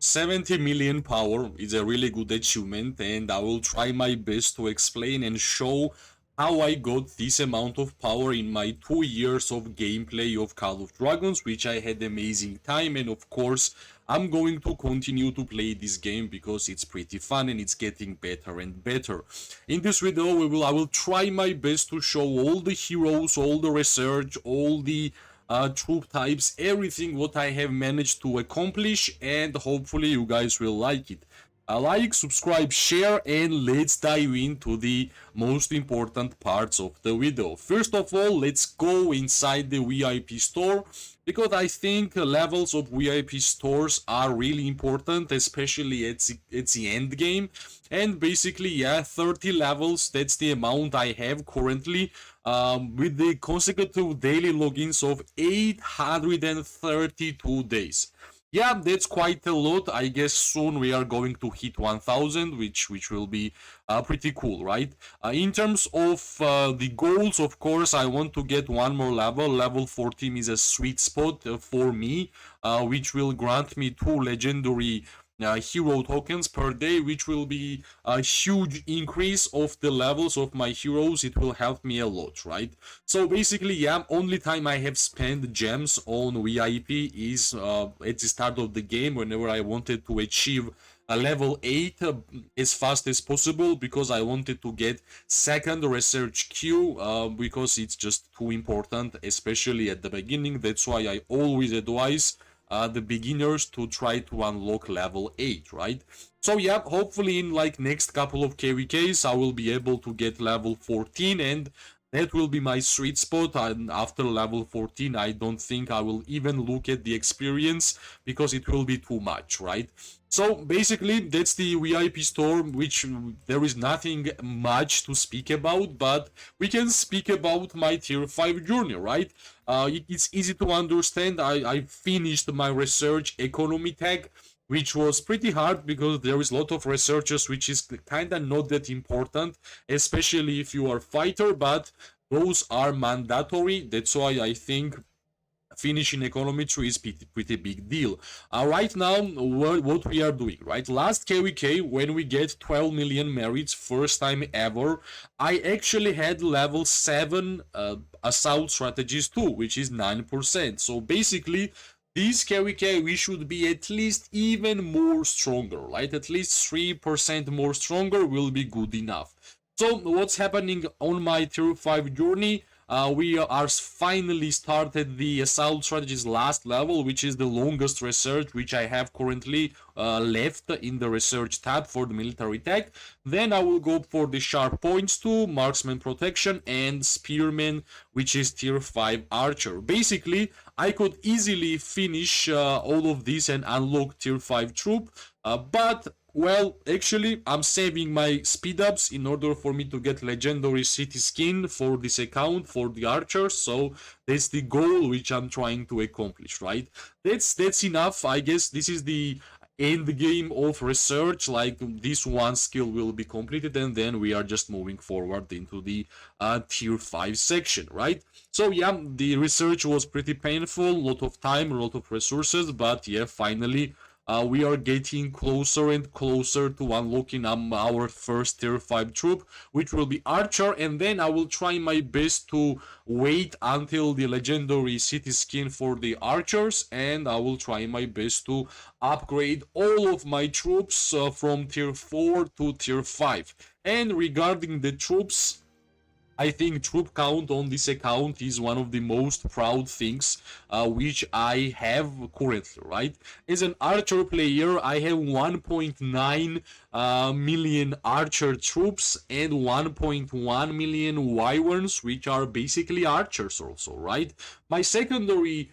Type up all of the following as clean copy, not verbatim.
70 million power is a really good achievement, and I will try my best to explain and show how I got this amount of power in my 2 years of gameplay of Call of Dragons, which I had amazing time. And of course, I'm going to continue to play this game because it's pretty fun and it's getting better and better. In this video, I will try my best to show all the heroes, all the research, all the troop types, everything what I have managed to accomplish, and hopefully you guys will like it. Like, subscribe, share, and let's dive into the most important parts of the video. First of all, let's go inside the VIP store, because I think levels of VIP stores are really important, especially at the end game. And basically, yeah, 30 levels, that's the amount I have currently, with the consecutive daily logins of 832 days. Yeah, that's quite a lot. I guess soon we are going to hit 1000, which will be pretty cool, right? In terms of the goals, of course, I want to get one more level. Level 14 is a sweet spot for me, which will grant me 2 legendary hero tokens per day, which will be a huge increase of the levels of my heroes. It will help me a lot, right? So basically, yeah, only time I have spent gems on VIP is at the start of the game, whenever I wanted to achieve a level 8 as fast as possible, because I wanted to get second research queue, because it's just too important, especially at the beginning. That's why I always advise the beginners to try to unlock level 8, right? So yeah, hopefully in like next couple of KVKs I will be able to get level 14, and that will be my sweet spot. And after level 14, I don't think I will even look at the experience, because it will be too much, right? So basically, that's the VIP store, which there is nothing much to speak about, but we can speak about my tier 5 journey, right? It's easy to understand. I finished my research economy tag, which was pretty hard because there is a lot of researches, which is kind of not that important, especially if you are fighter, but those are mandatory. That's why I think finishing economy 3 is pretty big deal. Right now, what we are doing, right? Last KVK, when we get 12 million merits, first time ever, I actually had level 7 assault strategies too, which is 9%. So basically, this KVK, we should be at least even more stronger, right? At least 3% more stronger will be good enough. So what's happening on my tier 5 journey? We are finally started the assault strategies last level, which is the longest research which I have currently left in the research tab for the military tech. Then I will go for the sharp points 2, marksman protection, and spearman, which is tier 5 archer. Basically, I could easily finish all of this and unlock tier 5 troop, but well, actually, I'm saving my speed ups in order for me to get legendary city skin for this account for the archers. So that's the goal which I'm trying to accomplish, right? That's enough. I guess this is the end game of research. Like, this one skill will be completed, and then we are just moving forward into the tier 5 section, right? So yeah, the research was pretty painful, a lot of time, a lot of resources, but yeah, finally we are getting closer and closer to unlocking our first tier 5 troop, which will be archer. And then I will try my best to wait until the legendary city skin for the archers, and I will try my best to upgrade all of my troops from tier 4 to tier 5. And regarding the troops, I think troop count on this account is one of the most proud things which I have currently, right? As an archer player, I have 1.9 million archer troops and 1.1 million wyverns, which are basically archers also, right? My secondary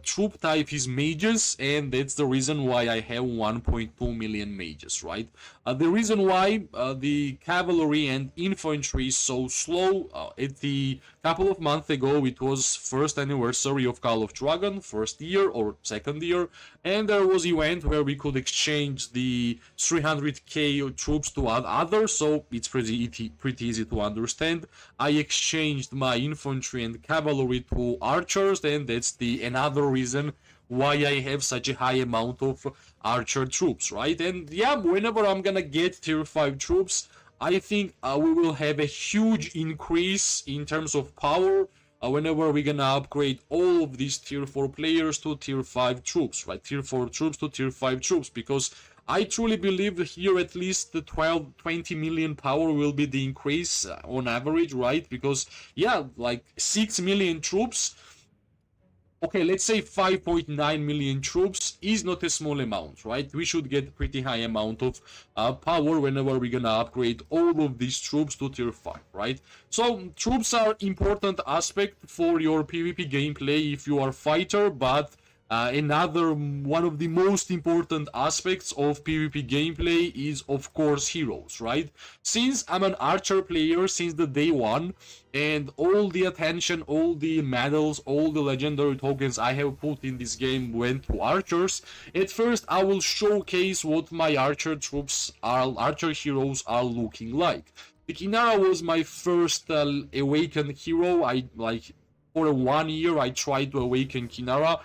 troop type is mages, and that's the reason why I have 1.2 million mages, right? The reason why the cavalry and infantry is so slow, at the couple of months ago, it was first anniversary of Call of Dragon, first year or second year, and there was event where we could exchange the 300k troops to others, so it's pretty easy to understand. I exchanged my infantry and cavalry to archers, and that's the another reason why I have such a high amount of archer troops, right? And yeah, whenever I'm gonna get tier 5 troops, I think we will have a huge increase in terms of power whenever we're gonna upgrade all of these tier 4 players to tier 5 troops, right? Tier 4 troops to tier 5 troops, because I truly believe here at least the 12, 20 million power will be the increase on average, right? Because, yeah, like 6 million troops, okay, let's say 5.9 million troops is not a small amount, right? We should get a pretty high amount of power whenever we're gonna upgrade all of these troops to tier 5, right? So troops are important aspect for your PvP gameplay if you are fighter, but another one of the most important aspects of PvP gameplay is, of course, heroes, right? Since I'm an archer player since the day one, and all the attention, all the medals, all the legendary tokens I have put in this game went to archers, at first I will showcase what my archer troops are, archer heroes are looking like. The Kinara was my first awakened hero. I like for 1 year I tried to awaken Kinara.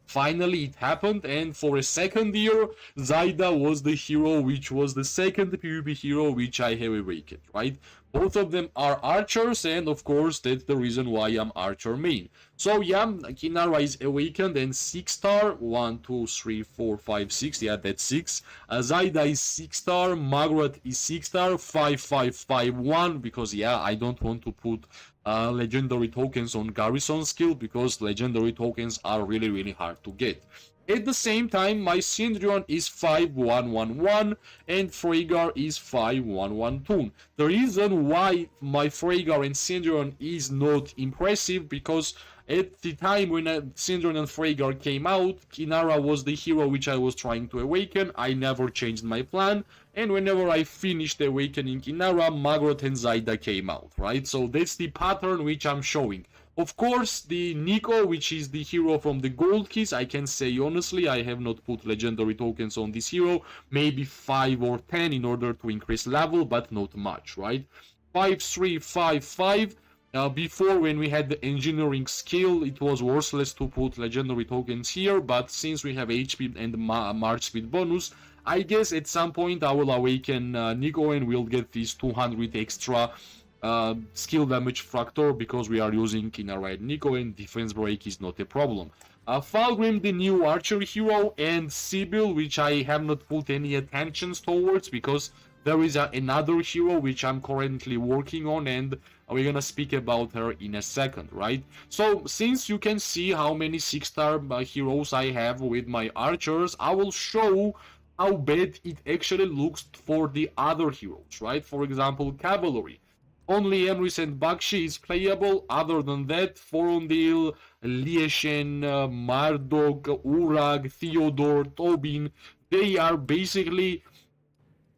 Finally, it happened, and for a second year, Zaida was the hero, which was the second PvP hero which I have awakened, right? Both of them are archers, and of course, that's the reason why I'm archer main. So, yeah, Kinara is awakened and 6 star. 1, 2, 3, 4, 5, 6. Yeah, that's 6. Zaida is 6 star. Margaret is 6 star. 5, 5, 5, 1. Because, yeah, I don't want to put legendary tokens on garrison skill because legendary tokens are really, really hard to get. At the same time, my Syndrion is 5111 and Freygar is 5112. The reason why my Freygar and Syndrion is not impressive because at the time when Syndrion and Freygar came out, Kinara was the hero which I was trying to awaken. I never changed my plan, and whenever I finished awakening Kinara, Margaret and Zaida came out, right? So that's the pattern which I'm showing. Of course, the Nico, which is the hero from the gold keys, I can say honestly, I have not put legendary tokens on this hero. Maybe 5 or 10 in order to increase level, but not much, right? 5, 3, 5, 5. Before, when we had the engineering skill, it was worthless to put legendary tokens here, but since we have HP and March speed bonus, I guess at some point I will awaken Nico and we'll get these 200 extra skill damage factor because we are using Kinara and Nico, and defense break is not a problem. Falgrim, the new archer hero, and Sibyl, which I have not put any attentions towards because there is another hero which I'm currently working on, and we're gonna speak about her in a second, right? So, since you can see how many 6-star heroes I have with my archers, I will show how bad it actually looks for the other heroes, right? For example, cavalry. Only Emrys and Bakshi is playable. Other than that, Forondil, Lieshen, Marduk, Urag, Theodore, Tobin, they are basically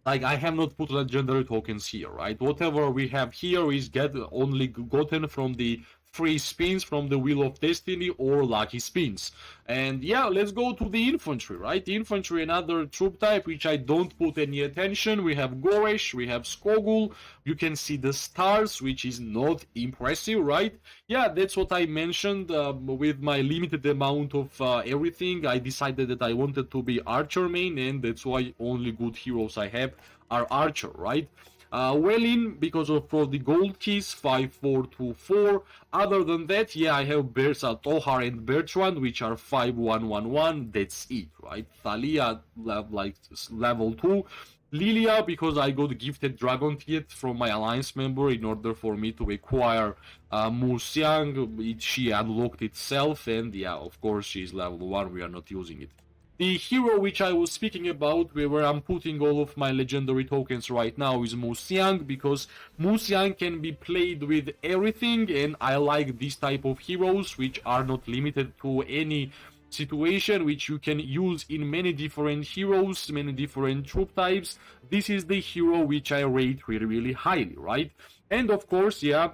like I have not put legendary tokens here, right? Whatever we have here is only gotten from the free spins from the Wheel of Destiny or lucky spins. And yeah, let's go to the infantry, right? The infantry, another troop type which I don't put any attention. We have Goresh, we have Skogul. You can see the stars, which is not impressive, right? Yeah, that's what I mentioned with my limited amount of everything. I decided that I wanted to be archer main, and that's why only good heroes I have are archer, right? Welin, because of the gold keys, 5424. Other than that, yeah, I have Tohar and Bertrand, which are 5111. That's it, right? Thalia, like level 2. Lilia, because I got gifted Dragon Teeth from my alliance member in order for me to acquire Muxiang. She unlocked itself, and yeah, of course, she's level 1. We are not using it. The hero which I was speaking about, where I'm putting all of my legendary tokens right now, is Muxiang, because Muxiang can be played with everything, and I like this type of heroes which are not limited to any situation, which you can use in many different heroes, many different troop types. This is the hero which I rate really, really highly, right? And of course, yeah,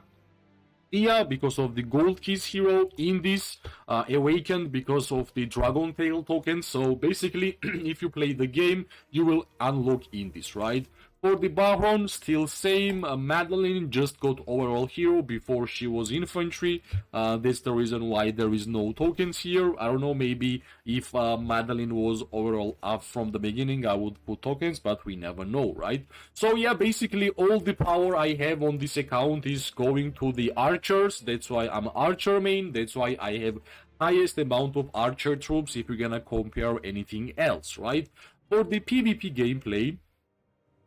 Tia, because of the gold keys hero, in this awakened because of the dragon tail token. So basically, if you play the game, you will unlock in this, right? For the Baron, still same. Madeline just got overall hero before she was infantry. That's the reason why there is no tokens here. I don't know, maybe if Madeline was overall up from the beginning, I would put tokens, but we never know, right? So yeah, basically all the power I have on this account is going to the archers. That's why I'm archer main. That's why I have highest amount of archer troops if you're gonna compare anything else, right? For the PvP gameplay,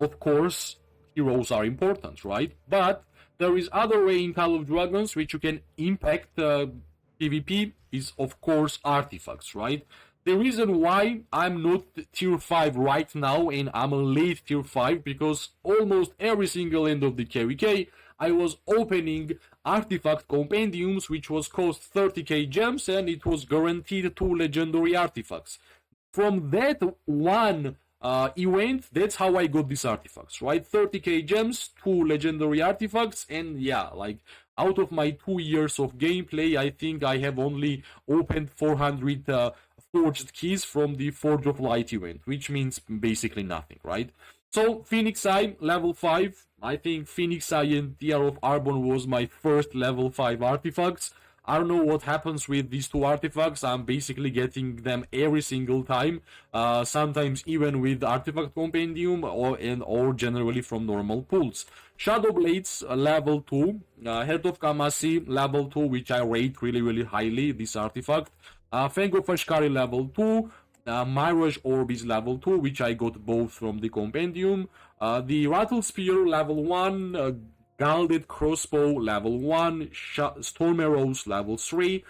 of course, heroes are important, right? But there is other way in Call of Dragons which you can impact PvP is of course artifacts, right? The reason why I'm not tier 5 right now and I'm a late tier 5 because almost every single end of the KVK I was opening artifact compendiums which was cost 30k gems and it was guaranteed 2 legendary artifacts. From that one event, that's how I got these artifacts, right? 30k gems, 2 legendary artifacts, and yeah, like out of my 2 years of gameplay, I think I have only opened 400 forged keys from the Forge of Light event, which means basically nothing, right? So, Phoenix Eye, level 5. I think Phoenix Eye and Tear of Arbon was my first level 5 artifacts. I don't know what happens with these 2 artifacts. I'm basically getting them every single time. Sometimes even with artifact compendium or generally from normal pools. Shadow Blades level 2. Head of Kamasi level 2, which I rate really highly, this artifact. Fang of Ashkari level 2. Mirage Orb is level 2, which I got both from the compendium. The Rattle Spear level 1. Gilded Crossbow level 1, Storm Arrows level 3,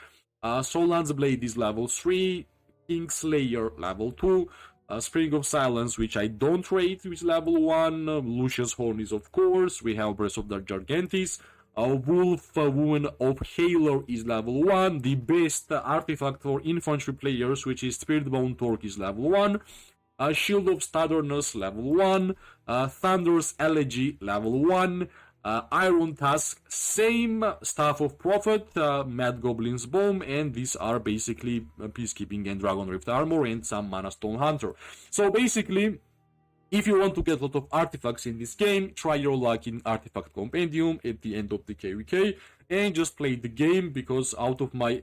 Solan's Blade is level 3, Kingslayer level 2, Spring of Silence, which I don't rate, which is level 1, Lucius Horn is of course, we have Breath of the Gigantis, Wolf Woman of Hailor is level 1, the best artifact for infantry players, which is Spiritbound Torque is level 1, Shield of Stubbornness level 1, Thunder's Elegy level 1, Iron Tusk, same Staff of Prophet, Mad Goblin's Bomb, and these are basically Peacekeeping and Dragon Rift Armor and some Mana Stone Hunter. So basically, if you want to get a lot of artifacts in this game, try your luck in Artifact Compendium at the end of the KVK and just play the game, because out of my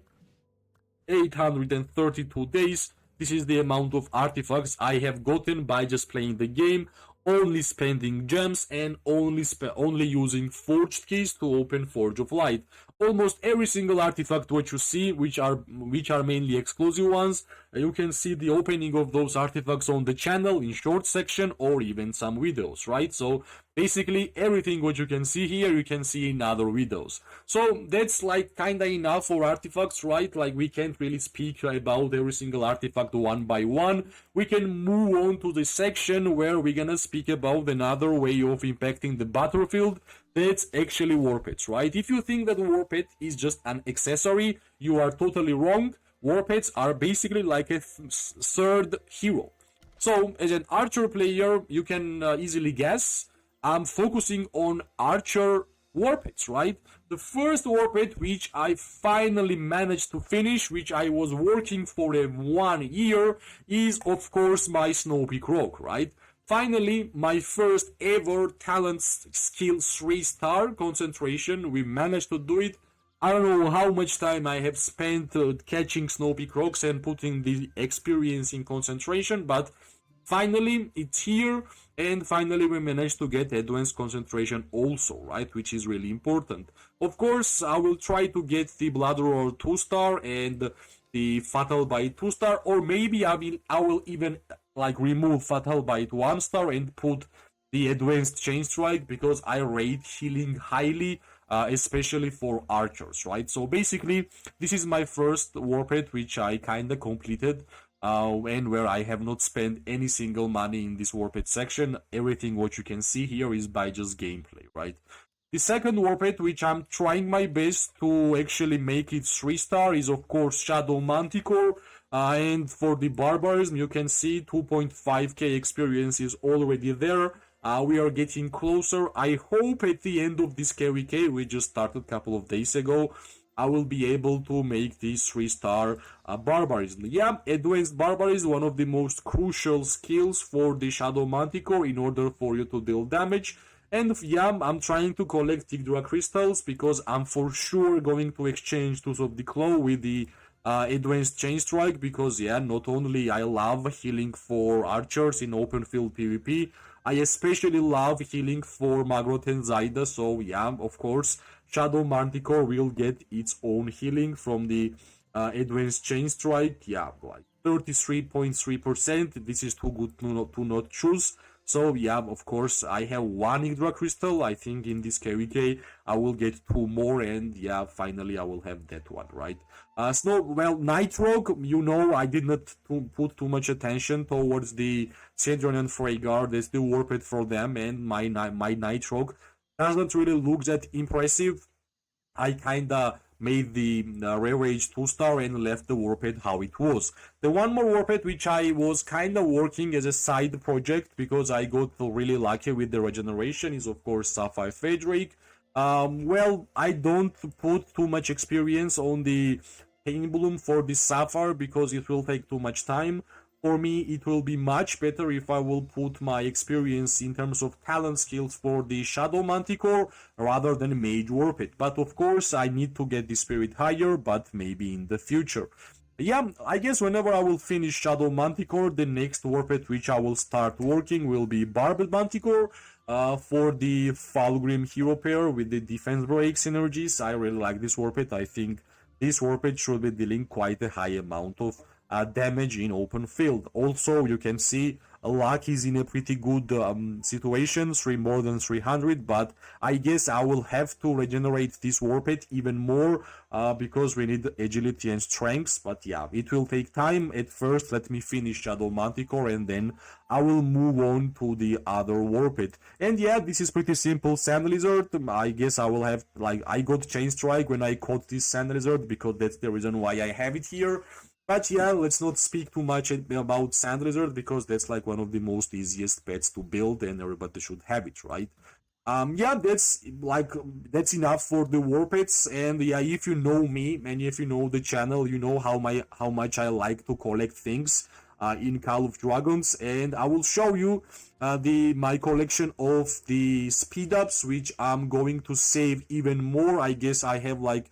832 days, this is the amount of artifacts I have gotten by just playing the game, only spending gems and only using forged keys to open Forge of Light. Almost every single artifact what you see, which are mainly exclusive ones, you can see the opening of those artifacts on the channel in short section or even some videos, right? So basically everything what you can see here, you can see in other videos. So that's like kinda enough for artifacts, right? Like we can't really speak about every single artifact one by one. We can move on to the section where we're gonna speak about another way of impacting the battlefield. That's actually war pets, right? If you think that war pet is just an accessory, you are totally wrong. War pets are basically like a third hero. So as an archer player, you can easily guess I'm focusing on archer war pets, right? The first war pet which I finally managed to finish, which I was working for 1 year, is of course my Snowpeak Rogue, right? Finally, my first ever talent skill 3-star concentration, we managed to do it. I don't know how much time I have spent catching Snowpeak Rocks and putting the experience in concentration, but finally it's here, and finally we managed to get advanced concentration also, right, which is really important. Of course, I will try to get the Blood Roar 2-star and the Fatal Bite 2-star, or maybe I will even like remove Fatal Bite 1-star and put the advanced Chain Strike, because I rate healing highly, especially for archers, right? So basically, this is my first war pet which I kinda completed, and where I have not spent any single money in this war pet section. Everything what you can see here is by just gameplay, right? The second war pet, which I'm trying my best to actually make it 3-star, is of course Shadow Manticore. And for the Barbarism, you can see 2.5k experience is already there. We are getting closer. I hope at the end of this KVK, we just started a couple of days ago, I will be able to make this 3-star barbarism. Yeah, advanced barbarism, one of the most crucial skills for the Shadow Manticore in order for you to deal damage. And yeah, I'm trying to collect Tigdra crystals because I'm for sure going to exchange Tooth of the Claw with the advanced chain strike, because yeah, not only I love healing for archers in open field PvP, I especially love healing for Magrot and Zaida. So yeah, of course, Shadow Manticore will get its own healing from the advanced chain strike. Yeah, like 33.3%. This is too good to not choose. So yeah, of course, I have one Hydra Crystal. I think in this KVK I will get two more, and yeah, finally I will have that one, right? Night Rogue, I did not put too much attention towards the Cedron and Freygar. They still warped for them, and my Night Rogue doesn't really look that impressive. I kinda made the Rare Rage 2-star and left the Warped how it was. The one more Warped which I was kinda working as a side project because I got really lucky with the regeneration is of course Sapphire Frederick. I don't put too much experience on the Pain Bloom for this Sapphire because it will take too much time. For me, it will be much better if I will put my experience in terms of talent skills for the Shadow Manticore rather than Mage Warped. But of course, I need to get the spirit higher, but maybe in the future. Yeah, I guess whenever I will finish Shadow Manticore, the next Warped which I will start working will be Barbed Manticore. For the Falgrim hero pair with the defense break synergies. I really like this Warped. I think this Warped should be dealing quite a high amount of damage in open field. Also, you can see Luck is in a pretty good situation, more than 300, but I guess I will have to regenerate this Warped even more because we need agility and strength. But yeah, it will take time. At first, let me finish Shadow Manticore and then I will move on to the other Warped. And yeah, this is pretty simple. Sand Lizard, I guess I will have, I got Chain Strike when I caught this Sand Lizard because that's the reason why I have it here. But yeah, let's not speak too much about Sand Lizard because that's like one of the most easiest pets to build and everybody should have it, right? Yeah, that's enough for the war pets. And yeah, if you know me and if you know the channel, you know how much I like to collect things in Call of Dragons, and I will show you my collection of the speed ups, which I'm going to save even more. I guess I have like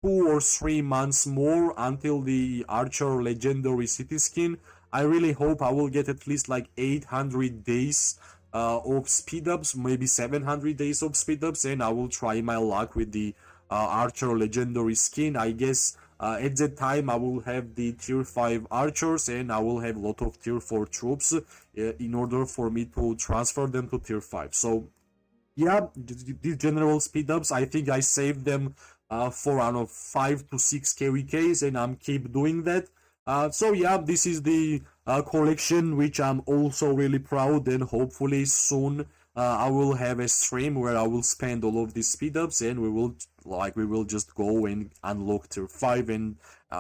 2 or 3 months more until the Archer Legendary City skin. I really hope I will get at least like 800 days of speed ups, maybe 700 days of speed ups, and I will try my luck with the Archer Legendary skin. I guess at that time I will have the tier 5 archers and I will have a lot of tier 4 troops in order for me to transfer them to tier 5. So yeah, these general speed ups, I think I saved them for around 5 to 6 KVKs, and I'm keep doing that. So yeah, this is the collection which I'm also really proud, and hopefully soon I will have a stream where I will spend all of these speed ups and we will just go and unlock tier 5 and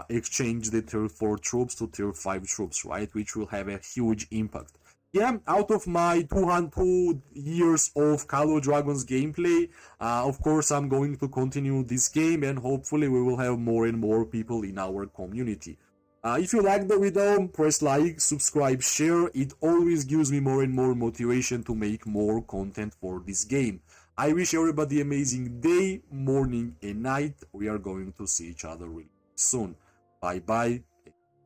exchange the tier 4 troops to tier 5 troops, right, which will have a huge impact. Yeah, out of my 200 years of Call of Dragons gameplay, of course I'm going to continue this game and hopefully we will have more and more people in our community. If you like the video, press like, subscribe, share. It always gives me more and more motivation to make more content for this game. I wish everybody an amazing day, morning and night. We are going to see each other really soon. Bye bye.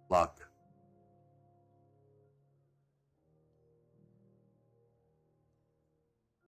Luck.